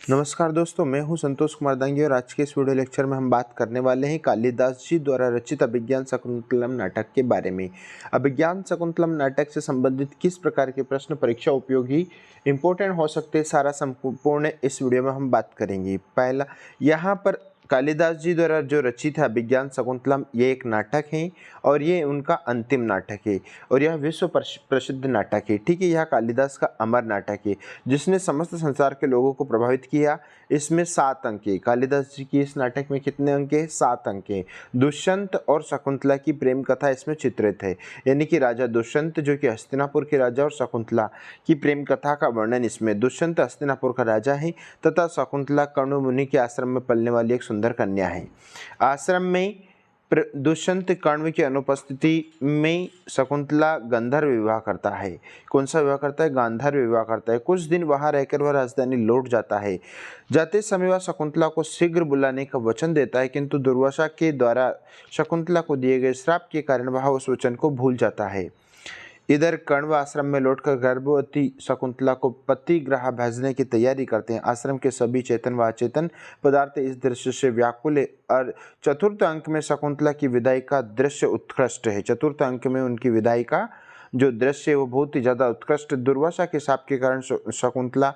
नमस्कार दोस्तों, मैं हूं संतोष कुमार दांगी और आज के इस वीडियो लेक्चर में हम बात करने वाले हैं कालिदास जी द्वारा रचित अभिज्ञान शाकुंतलम नाटक के बारे में। अभिज्ञान शाकुंतलम नाटक से संबंधित किस प्रकार के प्रश्न परीक्षा उपयोगी इंपॉर्टेंट हो सकते हैं, सारा संपूर्ण इस वीडियो में हम बात करेंगे। पहला, यहाँ पर कालिदास जी द्वारा जो रचित है अभिज्ञान शाकुंतलम, ये एक नाटक है और ये उनका अंतिम नाटक है और यह विश्व प्रसिद्ध नाटक है। ठीक है, यह कालिदास का अमर नाटक है जिसने समस्त संसार के लोगों को प्रभावित किया। इसमें 7 अंक है। कालिदास जी की इस नाटक में कितने अंक है? 7 अंक है। दुष्यंत और शकुंतला की प्रेम कथा इसमें चित्रित है, यानी कि राजा दुष्यंत जो कि हस्तिनापुर के राजा और शकुंतला की प्रेम कथा का वर्णन इसमें। दुष्यंत हस्तिनापुर का राजा है तथा शकुंतला कर्ण मुनि के आश्रम में पलने वाली एक सुंदर कन्या है। आश्रम में दुष्यंत कर्ण की अनुपस्थिति में शकुंतला गांधार विवाह करता है। कौन सा विवाह करता है? गांधार विवाह करता है। कुछ दिन वहां रहकर वह राजधानी लौट जाता है। जाते समय वह शकुंतला को शीघ्र बुलाने का वचन देता है, किंतु दुर्वासा के द्वारा शकुंतला को दिए गए श्राप के कारण वह उस वचन को भूल जाता है। इधर कण्व आश्रम में लौटकर गर्भवती शकुंतला को पति गृह भेजने की तैयारी करते हैं। आश्रम के सभी चेतन व अचेतन पदार्थ इस दृश्य से व्याकुल है और चतुर्थ अंक में शकुंतला की विदाई का दृश्य उत्कृष्ट है। चतुर्थ अंक में उनकी विदाई का जो दृश्य है वो बहुत ही ज्यादा उत्कृष्ट। दुर्वासा के शाप के कारण शकुंतला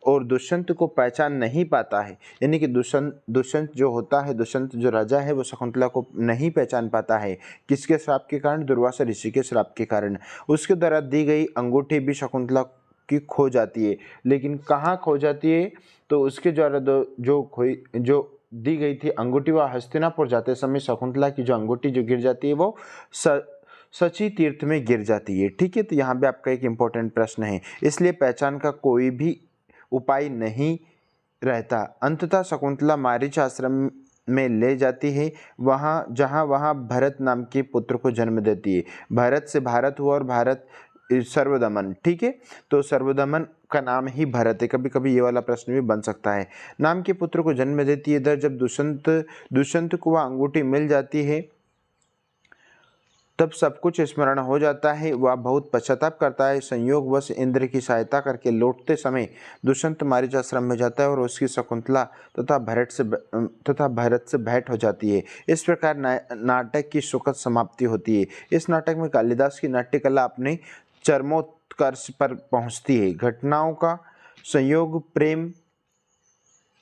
और दुष्यंत को पहचान नहीं पाता है, यानी कि दुष्यंत जो होता है, दुष्यंत जो राजा है वो शकुंतला को नहीं पहचान पाता है। किसके श्राप के कारण? दुर्वासा ऋषि के श्राप के कारण। उसके द्वारा दी गई अंगूठी भी शकुंतला की खो जाती है, लेकिन कहाँ खो जाती है? तो उसके द्वारा जो दी गई थी अंगूठी वह हस्तिनापुर जाते समय शकुंतला की जो अंगूठी जो गिर जाती है वो सची तीर्थ में गिर जाती है। ठीक है, तो यहाँ पे आपका एक इम्पोर्टेंट प्रश्न है, इसलिए पहचान का कोई भी उपाय नहीं रहता। अंततः शकुंतला मारीच आश्रम में ले जाती है, वहाँ भरत नाम के पुत्र को जन्म देती है। भरत से भारत हुआ और भारत सर्वदमन। ठीक है, तो सर्वदमन का नाम ही भरत है। कभी कभी ये वाला प्रश्न भी बन सकता है। नाम के पुत्र को जन्म देती है। इधर जब दुष्यंत को वह अंगूठी मिल जाती है तब सब कुछ स्मरण हो जाता है। वह बहुत पश्चाताप करता है। संयोगवश इंद्र की सहायता करके लौटते समय दुष्यंत मारीच आश्रम में जाता है और उसकी शकुंतला तथा भरत से भेंट हो जाती है। इस प्रकार नाटक की सुखद समाप्ति होती है। इस नाटक में कालिदास की नाट्यकला अपने चरमोत्कर्ष पर पहुंचती है। घटनाओं का संयोग, प्रेम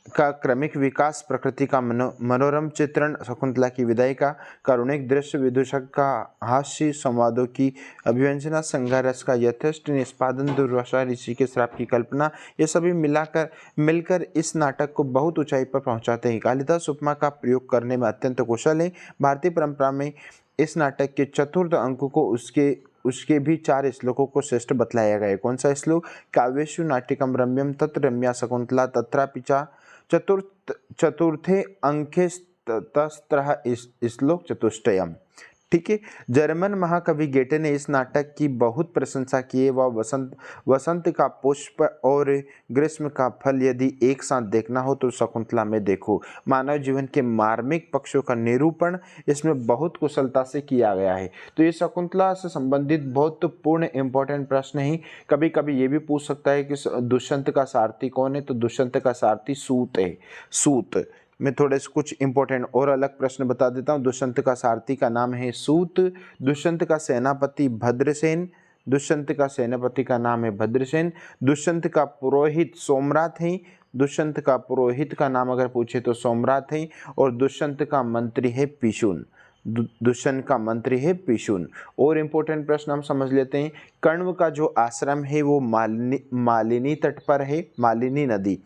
का क्रमिक विकास, प्रकृति का मनोरम चित्रण, शकुंतला की विदाई का कारुणिक दृश्य, विदूषक का हास्य, संवादों की अभिव्यंजना, संघर्ष का यथेष्ट निष्पादन, दुर्वासा ऋषि के श्राप की कल्पना, ये सभी मिलकर इस नाटक को बहुत ऊंचाई पर पहुंचाते हैं। कालिदास उपमा का प्रयोग करने में अत्यंत कुशल है। भारतीय परंपरा में इस नाटक के चतुर्थ अंक को उसके भी 4 श्लोकों को श्रेष्ठ बतलाया गया है। कौन सा श्लोक? काव्येषु नाट्यकम रम्यम तत्र रम्या शकुंतला तत्रापि च चतुर्थे अंके तस्त्रः श्लोक चतुष्टयम्। ठीक है, जर्मन महाकवि गेटे ने इस नाटक की बहुत प्रशंसा की है। वह वसंत का पुष्प और ग्रीष्म का फल यदि एक साथ देखना हो तो शकुंतला में देखो। मानव जीवन के मार्मिक पक्षों का निरूपण इसमें बहुत कुशलता से किया गया है। तो ये शकुंतला से संबंधित बहुत पूर्ण इंपॉर्टेंट प्रश्न है। कभी कभी ये भी पूछ सकता है कि दुष्यंत का सारथी कौन है? तो दुष्यंत का सारथी सूत है। सूत मैं थोड़े से कुछ इंपॉर्टेंट और अलग प्रश्न बता देता हूँ। दुष्यंत का सारथी का नाम है सूत। दुष्यंत का सेनापति भद्रसेन। दुष्यंत का सेनापति का नाम है भद्रसेन। दुष्यंत का पुरोहित सोमरात है। दुष्यंत का पुरोहित का नाम अगर पूछे तो सोमरात है। और दुष्यंत का मंत्री है पिशुन। दुष्यंत का मंत्री है पिशुन। और इम्पोर्टेंट प्रश्न हम समझ लेते हैं। कण्व का जो आश्रम है वो मालिनी तट पर है, मालिनी नदी।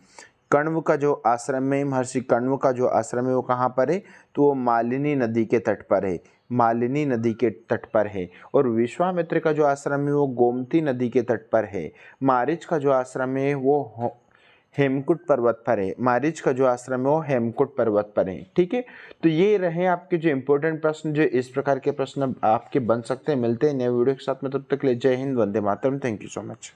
कण्व का जो आश्रम है, महर्षि कण्व का जो आश्रम है वो कहाँ पर है? तो वो मालिनी नदी के तट पर है, मालिनी नदी के तट पर है। और विश्वामित्र का जो आश्रम है वो गोमती नदी के तट पर है। मारीच का जो आश्रम है वो हेमकुट पर्वत पर है। मारीच का जो आश्रम है वो हेमकुट पर्वत पर है। ठीक है, तो ये रहे आपके जो इंपॉर्टेंट प्रश्न, जो इस प्रकार के प्रश्न आपके बन सकते हैं। मिलते हैं नए वीडियो के साथ में, तब तक के लिए जय हिंद, वंदे मातरम। Thank you so much.